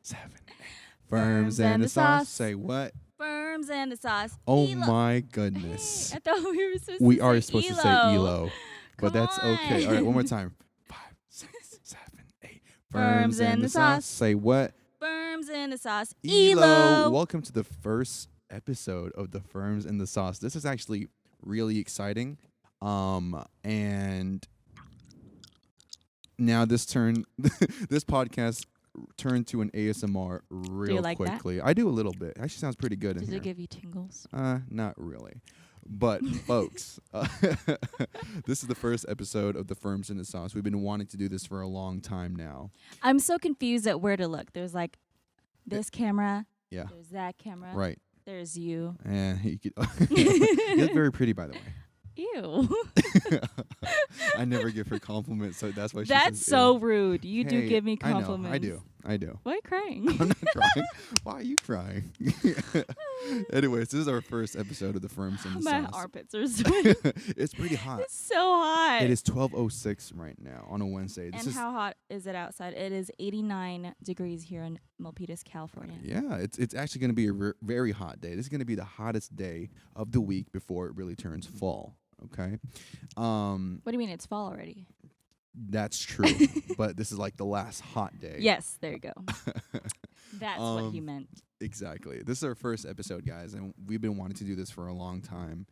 7, 8. Firms and the sauce. Say what? Firms and the sauce. Oh Elo. my goodness. Hey, I thought we were supposed We to are say supposed Elo. to say Elo, but Come that's okay. on. All right, one more time. 5, 6, 7, 8. Firms and the sauce. Say what? Firms and the sauce. Elo. Welcome to the first episode of the Firms and the Sauce. This is actually really exciting. And now this podcast turned to an ASMR real like that? quickly. I do a little bit. Actually sounds pretty good in Does here. it give you tingles? Not really. But folks, this is the first episode of the Firms and the Sauce. We've been wanting to do this for a long time now. I'm so confused at where to look. There's like this camera. Yeah. There's that camera. Right. There's you. And you look very pretty, by the way. Ew. I never give her compliments, so that's why she That's says so ew. rude. You do Hey, give me compliments. I do. Why are you crying? I'm not crying. Why are you crying? Anyways, this is our first episode of the Firms and the My Sauce. armpits are sweating. It's pretty hot. It's so hot. It is 12:06 right now on a Wednesday. And how hot is it outside? It is 89 degrees here in Milpitas, California. Yeah, it's actually going to be a very hot day. This is going to be the hottest day of the week before it really turns fall. Okay. What do you mean it's fall already? That's true, but this is like the last hot day. Yes, there you go. That's what he meant. Exactly. This is our first episode, guys, and we've been wanting to do this for a long time.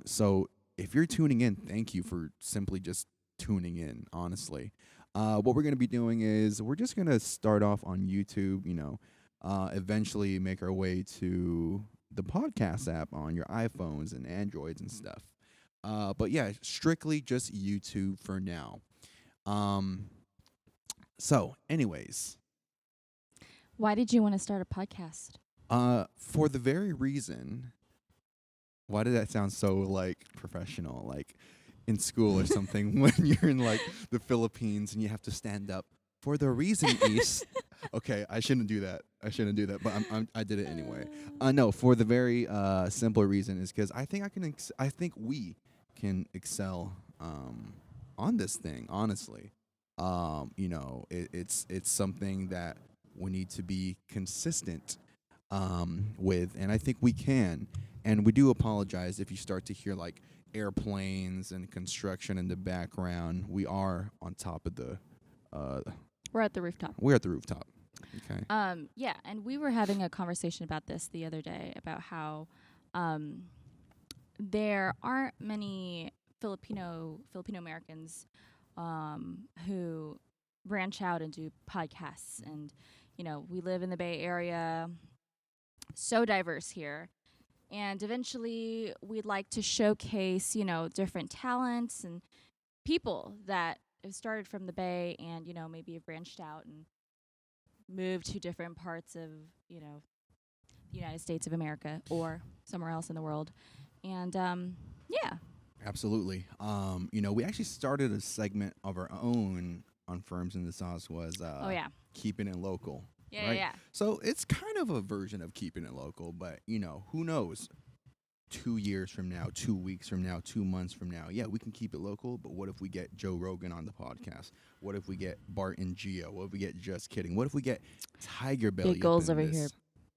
So if you're tuning in, thank you for simply just tuning in, honestly. What we're going to be doing is we're just going to start off on YouTube, eventually make our way to the podcast app on your iPhones and Androids and stuff. But yeah, strictly just YouTube for now. So anyways. Why did you want to start a podcast? For the very reason, why did that sound so like professional, like in school or something when you're in like the Philippines and you have to stand up for the reason is, okay, I shouldn't do that, but I did it anyway. No, for the very simple reason is because I think I think we can excel on this thing, honestly. It's something that we need to be consistent with, and I think we can. And we do apologize if you start to hear like airplanes and construction in the background. We are on top of the We're at the rooftop. We're at the rooftop. Okay. Yeah, and we were having a conversation about this the other day about how there aren't many Filipino Americans who branch out and do podcasts, and we live in the Bay Area, so diverse here, and eventually we'd like to showcase different talents and people that have started from the Bay and maybe have branched out and moved to different parts of the United States of America or somewhere else in the world. And yeah, absolutely. We actually started a segment of our own on Firms in the Sauce was keeping it local. Yeah, right? yeah. So it's kind of a version of keeping it local, but who knows? 2 years from now, 2 weeks from now, 2 months from now, yeah, we can keep it local, but what if we get Joe Rogan on the podcast? What if we get Bart and Gio? What if we get Just Kidding? What if we get Tiger Belly? Big goals over here.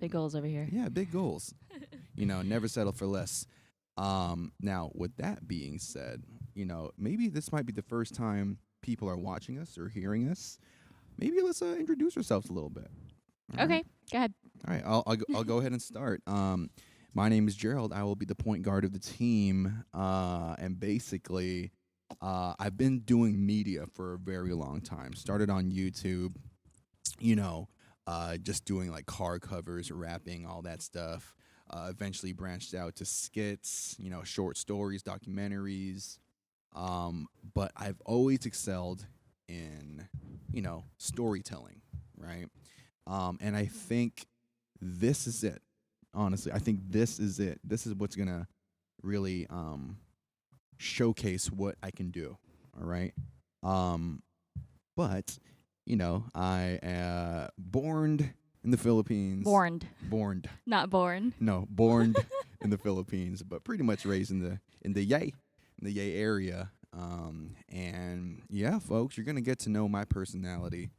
Big goals over here. Yeah, big goals. Never settle for less. Now, with that being said, maybe this might be the first time people are watching us or hearing us. Maybe let's introduce ourselves a little bit. All Okay, right? go ahead. All right, I'll go ahead and start. My name is Gerald. I will be the point guard of the team, and basically, I've been doing media for a very long time. Started on YouTube, just doing like car covers, rapping, all that stuff. Eventually branched out to skits, short stories, documentaries. But I've always excelled in, storytelling, right? And I think this is it. Honestly, I think this is it. This is what's going to really showcase what I can do, all right? But, I born in the Philippines. Born. Not born. No, born in the Philippines, but pretty much raised in the Yay area. And yeah, folks, you're going to get to know my personality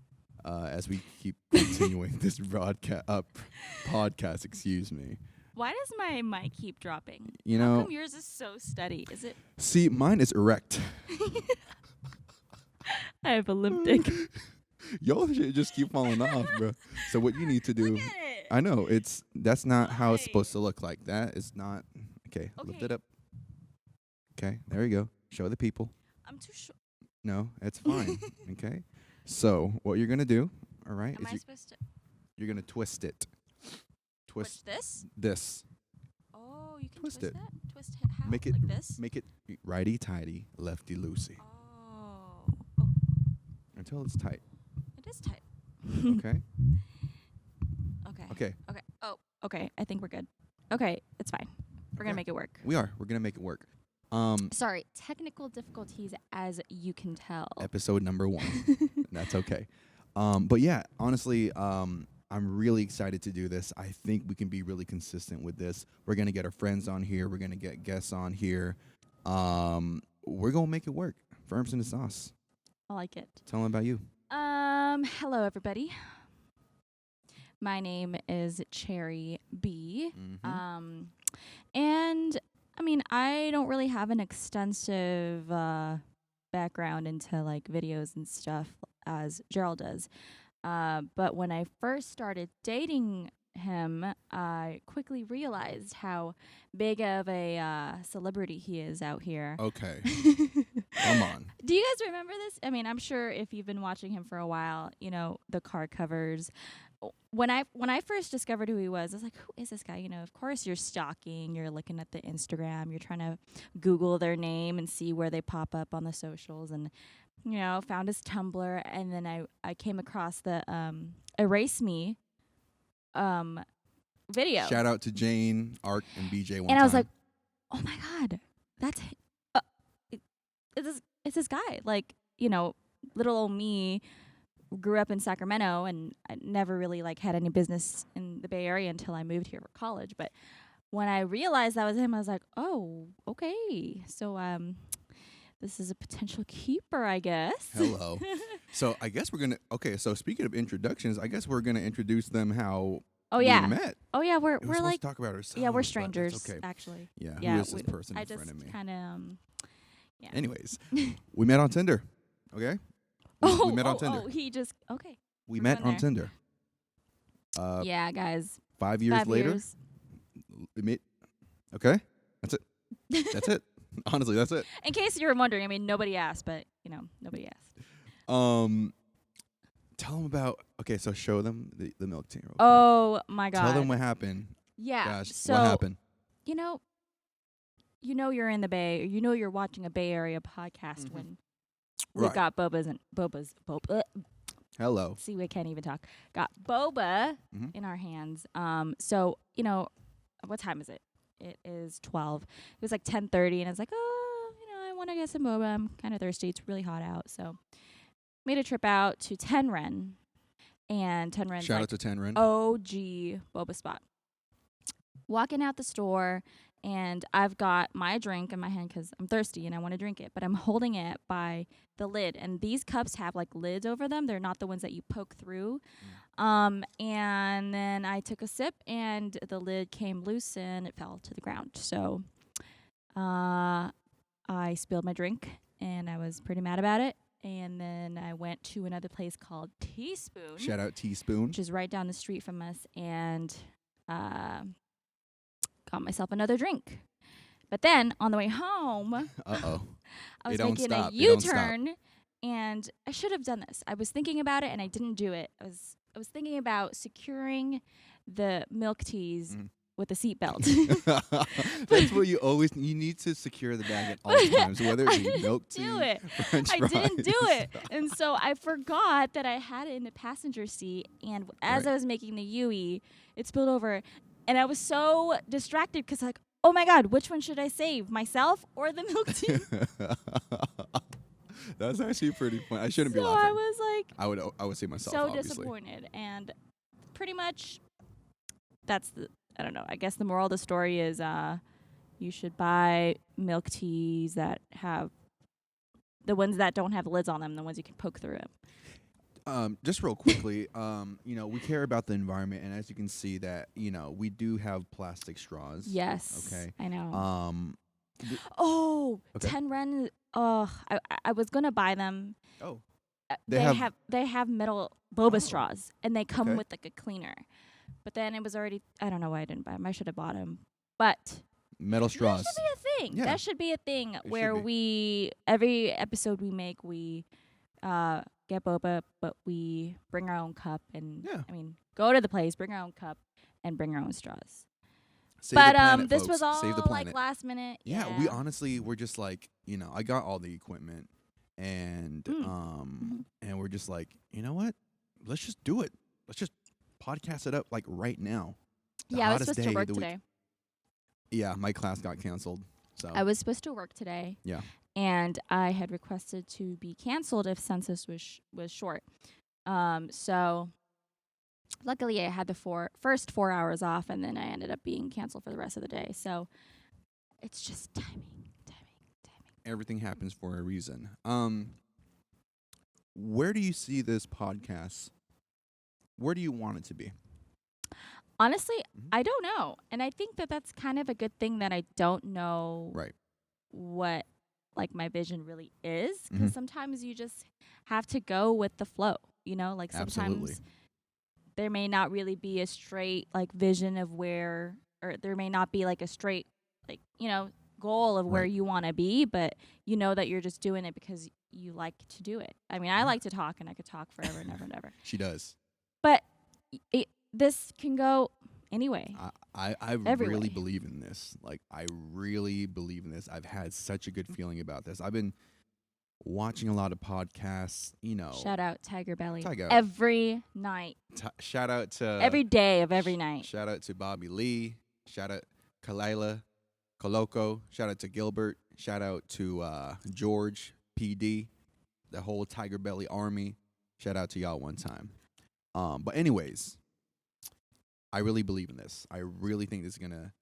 as we keep continuing this podcast. Excuse me. Why does my mic keep dropping? You How know, come yours is so steady? Is it? see, mine is erect. I have a limp dick. Y'all should just keep falling off, bro. So what you need to do, Look at it. I know that's not how it's Why? supposed to look like. That is not okay. Lift it Okay. up. Okay, there you go. Show the people. I'm too short. No, it's fine. Okay. So what you're gonna do, all right, Am is I supposed to you're gonna twist it. twist Twist this? this. Oh, you can Twist twist it. that? Twist it how? Make it like this? Make it righty tighty, lefty loosey Oh. Oh, until it's tight. it is tight. Okay. Okay. Okay. Okay. Oh, okay. I think we're good. Okay, it's fine. We're Okay. gonna make it work. We are. We're gonna make it work. Sorry, technical difficulties, as you can tell. Episode number 1. That's okay. But yeah, honestly, I'm really excited to do this. I think we can be really consistent with this. We're gonna get our friends on here. We're gonna get guests on here. We're gonna make it work. Firms in the sauce. I like it. Tell them about you. Hello everybody. My name is Cherry B. Mhm. And I mean, I don't really have an extensive background into like videos and stuff as Gerald does. But when I first started dating him, I quickly realized how big of a celebrity he is out here. Okay. Come on. Do you guys remember this? I mean, I'm sure if you've been watching him for a while, you know, the car covers. When I first discovered who he was, I was like, who is this guy? You know, of course you're stalking, you're looking at the Instagram, you're trying to Google their name and see where they pop up on the socials, and you know, found his Tumblr, and then I came across the Erase Me video. Shout out to Jane, Art, and BJ one And I was time. like, oh my God, that's it's this guy. Like, you know, little old me grew up in Sacramento, and I never really like had any business in the Bay Area until I moved here for college. But when I realized that was him, I was like, oh, okay. So this is a potential keeper, I guess. Hello. So I guess we're gonna. Okay. So speaking of introductions, I guess we're gonna introduce them how Oh we yeah. met. Oh yeah, we're supposed like to talk about ourselves. yeah, we're but that's strangers okay. actually. Yeah. Yeah, Who is this person I in front just of me? kind of yeah. Anyways, we met on Tinder. Okay. We met on Tinder. Oh, he just okay. We we're met going on Tinder. Yeah, guys. 5 years 5 later. years. We meet. Okay. That's it. That's it. Honestly, that's it. In case you were wondering, I mean, nobody asked, but you know, nobody asked. Tell them about. Okay, so show them the milk tea. Real quick. Oh my God. Tell them what happened. Yeah. Gosh, So what happened? you know you're in the Bay. You know you're watching a Bay Area podcast Mhm. when we've Right. got boba. Hello. See, we can't even talk. Got boba Mhm. in our hands. So you know, what time is it? It is 12. It was like 10:30, and I was like, oh, you know, I want to get some boba. I'm kind of thirsty. It's really hot out, so made a trip out to Tenren, and Tenren's Shout like out to Tenren. OG boba spot. Walking out the store, and I've got my drink in my hand because I'm thirsty and I want to drink it, but I'm holding it by the lid. And these cups have like lids over them. They're not the ones that you poke through. And then I took a sip, and the lid came loose and it fell to the ground. So I spilled my drink, and I was pretty mad about it. And then I went to another place called Teaspoon, Shout out Teaspoon. which is right down the street from us, and got myself another drink. But then on the way home, Uh-oh. I They was don't making stop. a They don't stop. U-turn, and I should have done this. I was thinking about it, and I didn't do it. I was thinking about securing the milk teas Mhm. with a seatbelt. That's what you need to secure the bag at all times, whether it be milk tea, do it. French I didn't do fries. it. And so I forgot that I had it in the passenger seat. And as Right. I was making the UE, it spilled over. And I was so distracted because, like, oh my God, which one should I save, myself or the milk tea? That's actually pretty funny. I shouldn't be So laughing. I was like I would say myself, so obviously. disappointed. And pretty much that's I don't know. I guess the moral of the story is you should buy milk teas that have the ones that don't have lids on them, the ones you can poke through them. Just real quickly, we care about the environment, and as you can see that, we do have plastic straws. Yes. Okay. I know. Th- Oh, okay. 10 Ren. Oh, I was gonna buy them. Oh, they They have. have metal boba Oh, straws, and they come okay. with like a cleaner. But then it was already. I don't know why I didn't buy them. I should have bought them. But Metal that should straws. be a thing. Yeah, That should be a thing it should where be. we every episode we make we get boba, but we bring our own cup, and Yeah. I mean go to the place, bring our own cup, and bring our own straws. Save the But planet, this folks. was Save the all like planet. last minute. Yeah, we honestly were just like, I got all the equipment, and Mhm. and we're just like, you know what? Let's just do it. Let's just podcast it up like right now. The Yeah, I was hottest supposed to day work of the week. today. Yeah, my class got canceled. So I was supposed to work today. yeah. And I had requested to be canceled if census was short. So luckily I had the first 4 hours off, and then I ended up being canceled for the rest of the day. So it's just timing. Everything happens for a reason. Where do you see this podcast? Where do you want it to be? Honestly, Mhm. I don't know. And I think that that's kind of a good thing that I don't know Right. what like my vision really is, because Mhm. sometimes you just have to go with the flow, like Absolutely. sometimes there may not really be a straight like vision of where, or there may not be like a straight like goal of where Right. you want to be, but you know that you're just doing it because you like to do it. I mean, I Yeah. like to talk, and I could talk forever and ever and ever, She does. but this can go anyway. I Every really way. believe in this. Like, I really believe in this. I've had such a good feeling about this. I've been watching a lot of podcasts, Shout out Tiger Belly. Tiger. Every night. Shout out to Every day of every night. Shout out to Bobby Lee. Shout out Kalila, Koloko. Shout out to Gilbert. Shout out to George PD, the whole Tiger Belly army. Shout out to y'all one time. But anyways, I really believe in this. I really think this is gonna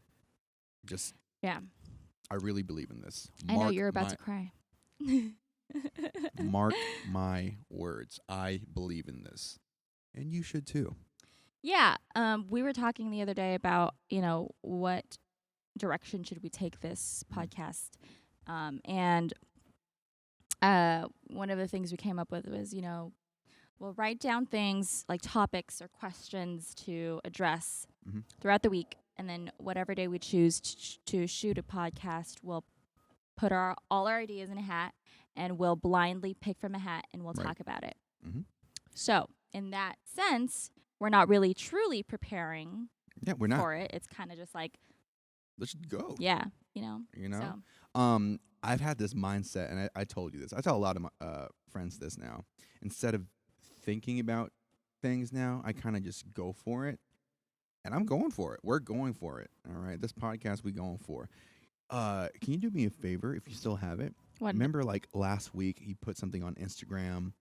just. Yeah. I really believe in this. I know you're about to cry. Mark my words. I believe in this, and you should too. Yeah. We were talking the other day about, what direction should we take this podcast. And one of the things we came up with was, we'll write down things like topics or questions to address Mhm. throughout the week. And then whatever day we choose to shoot a podcast, we'll put all our ideas in a hat, and we'll blindly pick from a hat, and we'll Right. talk about it. Mhm. So in that sense, we're not really truly preparing Yeah, we're not. for it. It's kind of just like, Let's just go. yeah, You know. So I've had this mindset, and I told you this. I tell a lot of my friends this now. Instead of thinking about things now, I kind of just go for it, and I'm going for it. We're going for it. All right, this podcast we going for. Can you do me a favor if you still have it? what? Remember, like last week, he put something on Instagram,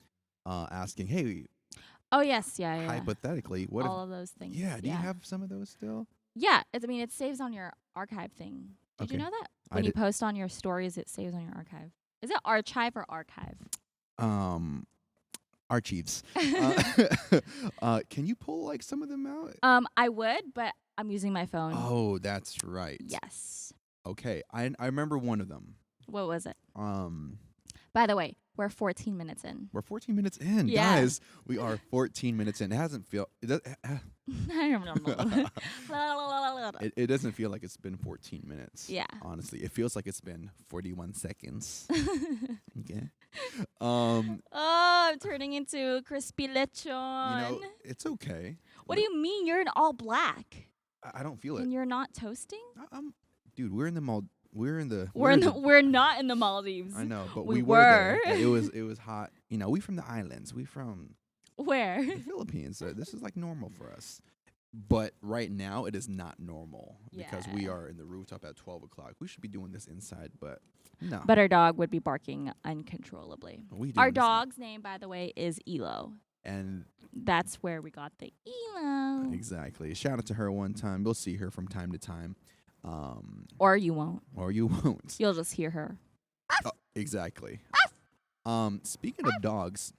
asking, "Hey, Oh yes, yeah. hypothetically, what All if?" of those things. Yeah, do you have some of those still? Yeah, it saves on your archive thing. Did you Okay. know that? I When you did- post on your stories, it saves on your archive. Is it archive or archive? Archives. Can you pull like some of them out? I would, but I'm using my phone. Oh, that's right. Yes. Okay, I remember one of them. What was it? Um, By the way, we're 14 minutes in. we're 14 minutes in, Yeah. guys. We are 14 minutes in. It hasn't feel. It, does, it doesn't feel like it's been 14 minutes. Yeah. Honestly, it feels like it's been 41 seconds. Okay. Oh, I'm turning into crispy lechon. It's okay. What do you mean? You're in all black, I don't feel it. and you're not toasting? Dude, we're in the mall. We're Not in the Maldives. I know, but We we were there. were. It was hot. We from the islands. We from Where? the Philippines. So this is like normal for us. But right now it is not normal because we Yeah. are in the rooftop at 12 o'clock. We should be doing this inside, but no. But our dog would be barking uncontrollably. we Our doing this dog's name, by the way, is Elo. now. And That's where we got the Elo. exactly. Shout out to her one time. We'll see her from time to time. Or you won't. Or you won't. You'll just hear her. Exactly. Speaking of dogs,